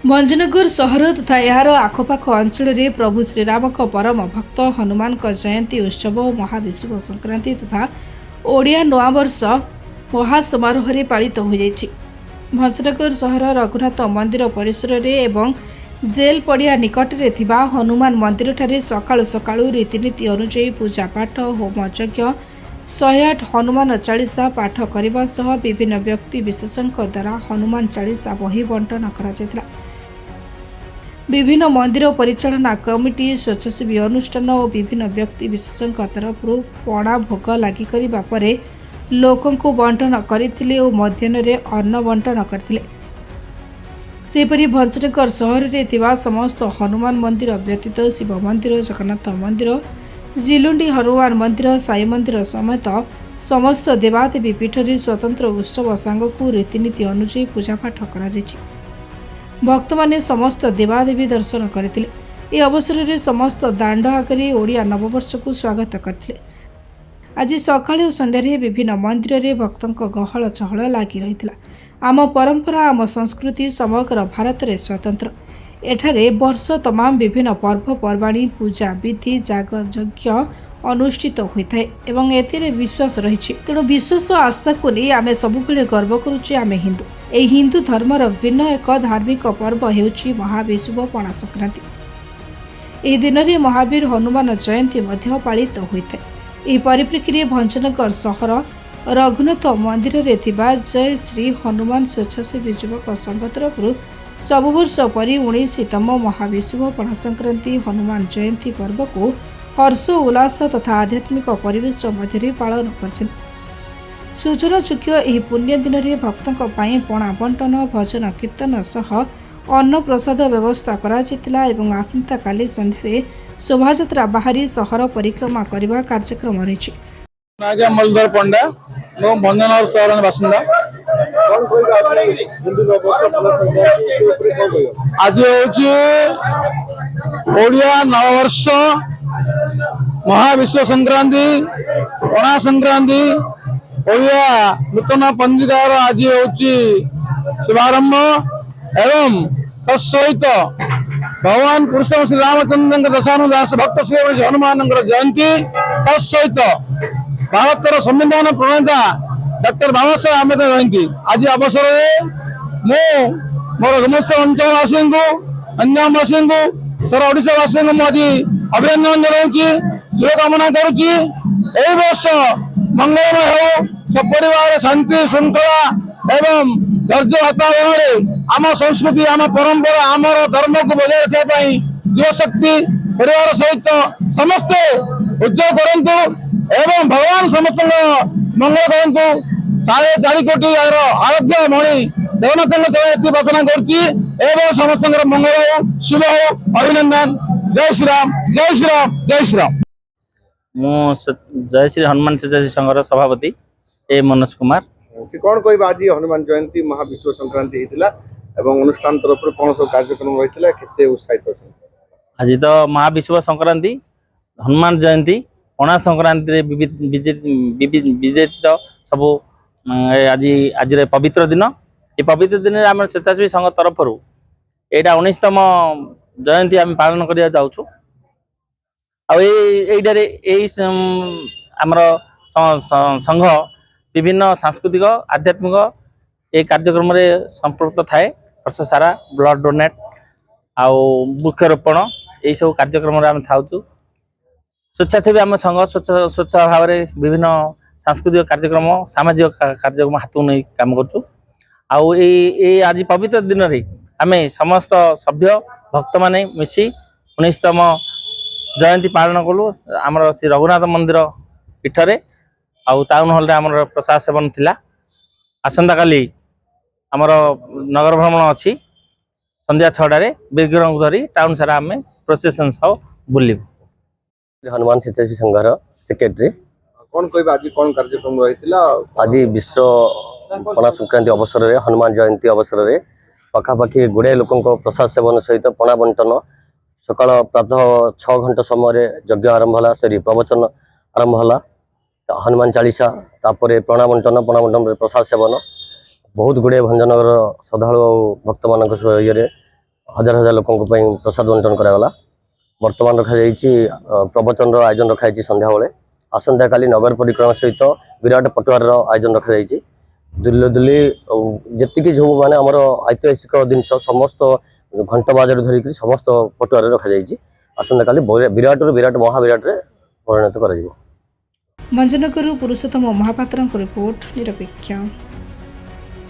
भंजनगर सहर तथा यार आखपाख अंचल प्रभु श्रीराम परम भक्त हनुमान जयंती उत्सव और महाविषुव संक्रांति तथा ओडिया नूआवर्ष महासमारोह पालित हो जाइछि। भंजनगर सहर रघुनाथ मंदिर परिसर एवं जेल पड़िया निकट में थिबा हनुमान मंदिर ठारे सकाळु सकाळु रीतिनीति अनुଯାयी पूजा पाठ होम यज्ञ 108 हनुमान चालीसा पाठ करने सह विभिन्न व्यक्ति विशेषों द्वारा हनुमान चालीसा बही बंटन कर विभिन्न मंदिर परिचालना कमिटी स्वेच्छासेवी अनुष्ठान और विभिन्न व्यक्ति विशेषों तरफ पणा भोग लगी करने पर लोकों को बंटन करते और मध्याह्न अन्न बंटन करते। सेपरी भंजनगर सहर में समस्त हनुमान मंदिर व्यतीत शिव मंदिर जगन्नाथ मंदिर जिलुंडी हनुमान मंदिर साई मंदिर समेत समस्त देवादेवी पीठ में स्वतंत्र उत्सव सांगक रीतिनीति अनुଯାयी पूजापाठ कर भक्त माने समस्त देवादेवी दर्शन करते। ए अवसर में समस्त दांड आगे ओडिया नववर्ष को स्वागत करते। आज सकाळ और संध्यारे विभिन्न मंदिर में भक्तों गहल चहल लगी रही। आम परंपरा आम संस्कृति समग्र भारत में स्वतंत्र। एठारे वर्ष तमाम विभिन्न पर्वपर्वाणी पूजा विधि जाग यज्ञ अनुष्ठित होता है एवं एथिरे विश्वास रही। तेणु विश्वास आस्था को नहीं आम सबुबले गर्व करुचे आम हिंदू। यह हिंदू धर्मर भिन्न एक धार्मिक पर्व हेउछि महाविषुव पणा संक्रांति। यह दिन में महावीर हनुमान जयंती मध्य पालित होता है। यह परिप्रेक्षी में भंजनगर सहर रघुनाथ मंदिर में थिबा जय श्री हनुमान स्वेच्छासेवी युवक संघ तरफ सब वर्ष परी 19तम महाविषुव पणा संक्रांति हनुमान जयंती पर्व को हर्ष उल्लास तथा आध्यात्मिक परिवेश मध्य पालन कर सूचनायोग्य यह पुण्य दिन में भक्तों पणा बंटन भजन कीर्तन सह अन्न प्रसाद व्यवस्था करा एवं आसंता काली संध्यारे शोभायात्रा बाहरी सहर परिक्रमा करने कार्यक्रम रही। मलधर पंडा भंजनगर सहर बासिंदा। आज ओडिया नववर्ष महाविश्व संक्रांति पणा संक्रांति ओडिया नूतन पंजिकार आज शुभारंभ एवं तत्सहित भगवान पुरुषोत्तम श्री रामचंद्र दशानुदास भक्त श्री हनुमान जयंती तत्सहित भारतर संविधान प्रणेता डॉक्टर बाबा साहेब आंबेडकर जयंती आज अवसर में मोर समस्त अंचलवासी अन्यवासी सारा ओडावासी आज अभिनंदन जनाऊँगी शुभकामना करुच्ची। यही वर्ष मंगलमय हो सब परिवार शांति श्रृंखला एवं धैर्य वातावरण आम संस्कृति आम परंपरा आमर धर्म को बजाय रखापी युव शक्ति परिवार सहित समस्ते उज्जवल करंतु एवं भगवान समस्त मंगल करंतु 4.5 कोटी आराध्य मणि जगन्नाथ प्रार्थना कर समस्त मंगल हो शुभ हो अभिनंदन। जय श्री राम जय श्री राम जय श्री राम। जय श्री हनुमान स्वेच्छासेवी संघर सभापति ए मनोज कुमार से कौन कह आज हनुमान जयंती महाविश्व संक्रांति होता एवं अनुष्ठान तरफ कौन सब कार्यक्रम रही है उत्साहित अच्छा आज तो महाविश्व संक्रांति हनुमान जयंती पणा संक्रांति विजेत सब आज आज पवित्र दिन ये पवित्र दिन आम स्वेच्छासेवी संघ तरफ यहाँ 19तम जयंती आम पालन करने जाऊँ आमर संघ विभिन्न सांस्कृतिक आध्यात्मिक ये कार्यक्रम संपृक्त थाए वर्ष सारा ब्लड डोनेट आउ वृक्षरोपण यही सब कार्यक्रम आम था स्वेच्छासेवी आम संघ स्वच्छ भाव में विभिन्न सांस्कृतिक कार्यक्रम सामाजिक कार्यक्रम हाथ नहीं काम कर आज पवित्र दिन में आम समस्त सभ्य भक्त माने मिसी 19तम जयंती पालन कलु आमर श्री रघुनाथ मंदिर पीठरे आउ टाउन हॉल रे आमर प्रसाद सेवन थिला। आसंता काली आमर नगर भ्रमण अच्छी संध्या 6टारे विग्रह को धरी टाउन सारा आम प्रोसेसन सब बुलू। हनुमान स्वेच्छासेवी संघर सेक्रेटरी कौन कह आज कौन कार्यक्रम रही आज विश्व पणा संक्रांति अवसर में हनुमान जयंती अवसर में पखापाखि गुड़े लोकों प्रसाद सेवन सहित पणा बंटन सकाल प्रातः 6 घंटा समय यज्ञ आरंभ है सरी प्रवचन आरंभ है हनुमान चालीसा तापर पणा बंटन प्रसाद सेवन बहुत गुड़े भंजनगर श्रद्धा भक्त मान ये हजार हजार लोक प्रसाद बंटन करागला। बर्तमान रखा प्रवचन आयोजन रखाई संध्या बेले। आसंता काली नगर परिक्रमा सहित विराट पटुआर आयोजन रखा दुल्ले दुल्ली जी जो मैंने आमर ऐतिहासिक जिनस समस्त घंट बाजार धरिक समस्त पटुआर रखा आसंता काली विराट विराट महाविराट परिणत कर। भंजनगर पुरुषोत्तम महापात्र रिपोर्ट निरपेक्ष।